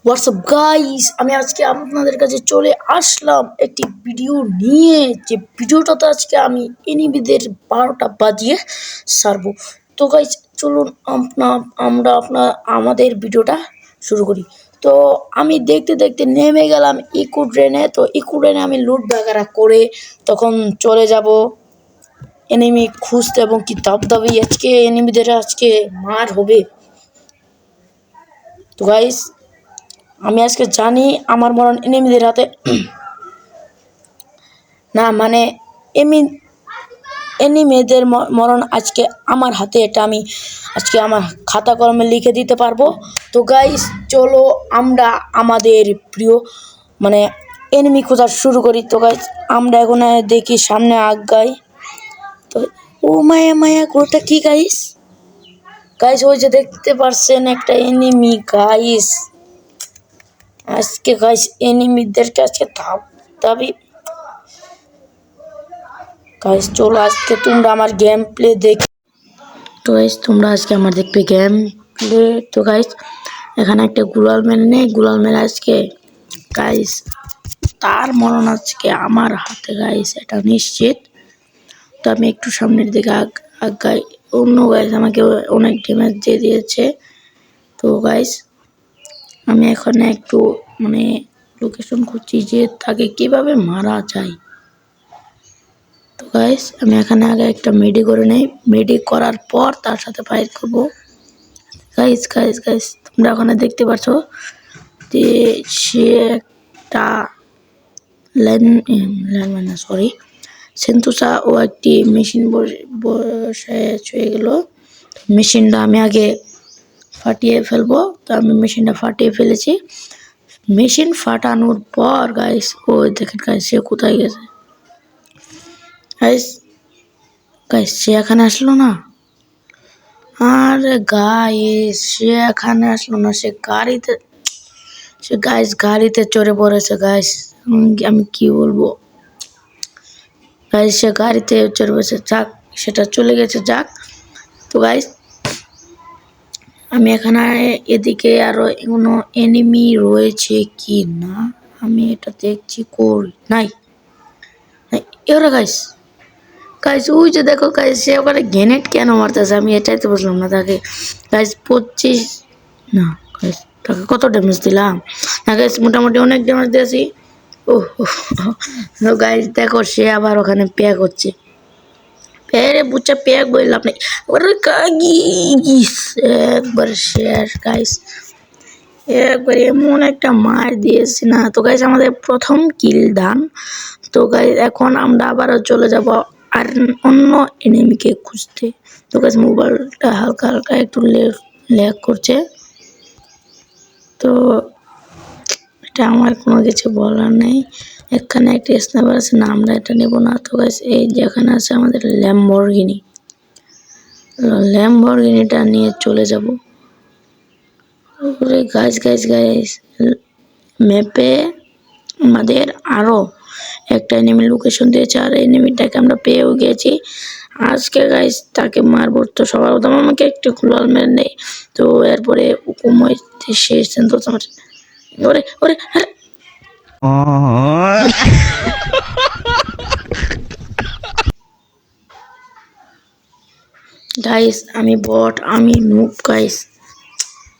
WhatsApp guys, আমি আজকে আপনাদের কাছে চলে আসলাম একটি ভিডিও নিয়ে। যে ভিডিওটাতে আজকে আমি এনিমিদের 12টা বাজিয়ে সারবো। তো গাইস চলুন আমাদের ভিডিওটা শুরু করি। তো আমি দেখতে দেখতে নেমে গেলাম ইকো ট্রেনে। তো ইকো ট্রেনে আমি লুট বাগারা করে তখন চলে যাব এনিমি খুঁজতে, এবং কি দাবি আজকে এনিমিদের আজকে মার হবে। তো গাইস আমি আজকে জানি আমার মরণ এনিমিদের হাতে না, মানে এনিমিদের মরণ আজকে আমার হাতে। এটা আমি আজকে আমার খাতা কলমে লিখে দিতে পারবো। তো গাইস চলো আমরা আমাদের প্রিয় মানে এনিমি খোঁজা শুরু করি। তো গাইস আমরা এখন দেখি সামনে আগাই। তো ও মায়া মায়া ওটা কি গাইস? গাইস ওই যে দেখতে পারছেন একটা এনিমি গাইস। আজকে গাইস এনিমিদেরকে আজকে দাবি গাইস চলো আজকে তোমরা আমার গেম প্লে দেখ। তো গাইস তোমরা আজকে আমার দেখবে গেম প্লে। তো গাইস এখানে একটা গুলাল ম্যান নেই, গুলাল ম্যান আজকে গাইস তার মরণ আজকে আমার হাতে গাইস, এটা নিশ্চিত। তো আমি একটু সামনের দিকে আগাই। অন্য গাইস আমাকে অনেক ড্যামেজ দিয়ে দিয়েছে। তো গাইস আমি এখানে একটু মানে লোকেশন খুঁজছি যে তাকে কিভাবে মারা যায়। তো গাইস আমি এখানে আগে একটা মেডি করে নেই, মেডি করার পর তার সাথে ফাইট করব। গাইস গাইস গাইস তোমরা ওখানে দেখতে পাচ্ছ যে সে একটা ল্যান্ডম্যান সরি সেন্তুসা ও একটি মেশিন বসে ছুঁয়ে গেল। মেশিনটা আমি আগে ফাটিয়ে ফেলবো। তো আমি মেশিনটা ফাটিয়ে ফেলেছি। মেশিন ফাটানোর পর গাইস ওই দেখেন গাইস সে কোথায় গেছে। গাইস গাইস সে এখানে আসলো না। আরে গাইস সে এখানে আসলো না, সে গাড়িতে চড়ে পড়েছে গাইস। আমি কি বলবো গাইস, সে গাড়িতে চড়ে পড়েছে। যাক সেটা চলে গেছে, যাক। তো গাইস আমি এখানে এদিকে আরো কোনো এনিমি রয়েছে কি না আমি এটা দেখছি। নাই এরা গাইস গাইস ওই যে দেখো গাইস সে ওখানে গ্রেনেড কেন মারতেছে আমি এটাই তো বুঝলাম না। তাকে গাইস 25 না গাইস তাকে কত ড্যামেজ দিলাম না গাইস? মোটামুটি অনেক ড্যামেজ দিয়েছি। তো গাইস দেখো সে আবার ওখানে প্যাক হচ্ছে। পেরে বুঝছে প্যাক বললাম আপনি ওরে একবার শেষ গাইস, একবার এমন একটা মার দিয়েছি না। তো গাইস আমাদের প্রথম কিল ডান। তো গাইস এখন আমরা আবারও চলে যাব আর অন্য এনিমিকে খুঁজতে। তো গাইস মোবাইলটা হালকা হালকা একটু ল্যাগ করছে। তো এটা আমার কোনো কিছু বলার নেই। এখানে একটা স্নাইপার আছে না, আমরা এটা নেব না। তো গাইস এই যেখানে আছে আমাদের ল্যাম্বরগিনিটা নিয়ে চলে যাব। গাইস গাইস গাইস ম্যাপে আমাদের আরো একটা এনিমি লোকেশন দিয়েছে, আর এনিমিটাকে আমরা পেয়েও গেছি আজকে গাইস। তাকে মারবো। তো সবার প্রথম আমাকে একটু গুলাল মেরে নেই। তো এরপরে হুকুমই শেষ তো আমার ওরে ওরে গাইস আমি বট, আমি নুব গাইস।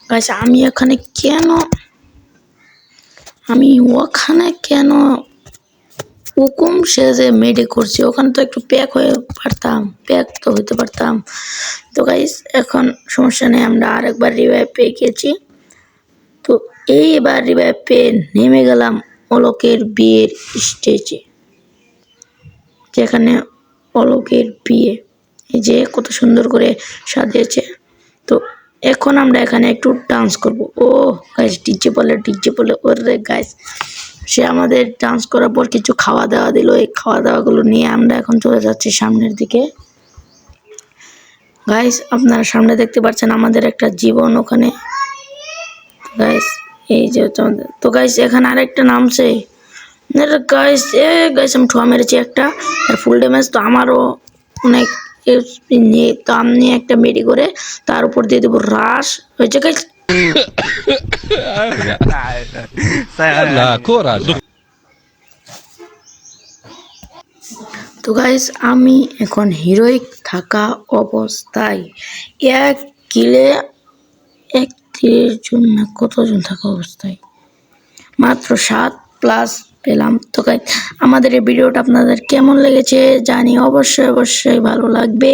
গাইস আমি ওখানে কেন হুকুম সেজে মেডি করছি? ওখানে তো একটু প্যাক হতে পারতাম। তো গাইস এখন সমস্যা নেই, আমরা আরেকবার রিভাইভ পেয়ে গেছি। তো এইবার রিভাইভ পেয়ে নেমে গেলাম অলোকের বিয়ের স্টেজে, যেখানে অলোকের বিয়ে এই যে কত সুন্দর করে সাজিয়েছে। তো এখন আমরা এখানে একটু ডান্স করব। ও গাইস ডিজে বলে ওরে গাইস সে আমাদের ডান্স করার পর কিছু খাওয়া দাওয়া দিল। এই খাওয়া দাওয়াগুলো নিয়ে আমরা এখন চলে যাচ্ছি সামনের দিকে। গাইস আপনারা সামনে দেখতে পাচ্ছেন আমাদের একটা জীবন ওখানে গাইস। এই যে তো গাইস এখানে আরেকটা নামছে গাইস। গাইস আমি ঠোয়া মেরেছি একটা, ফুল ড্যামেজ। তো আমারও অনেক নিয়ে তো আমি একটা মেডি করে তার উপর দিয়ে দেবো রাশ হয়েছে গাইস। লাখো রাজা তো গাইস আমি এখন হিরোইক থাকা অবস্থায় এক কিলে এক তীরের জন্য কতজন থাকা অবস্থায় মাত্র 7+ পেলাম। তো গাইস আমাদের এই ভিডিওটা আপনাদের কেমন লেগেছে জানি, অবশ্যই ভালো লাগবে,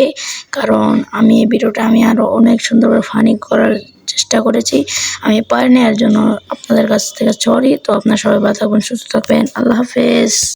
কারণ আমি এই ভিডিওটা আরো অনেক সুন্দরভাবে ফানি করার চেষ্টা করেছি। আমি পারিনি, এর জন্য আপনাদের কাছ থেকে সরি। তো আপনারা সবাই ভালো থাকবেন, সুস্থ থাকবেন, আল্লাহ হাফেজ।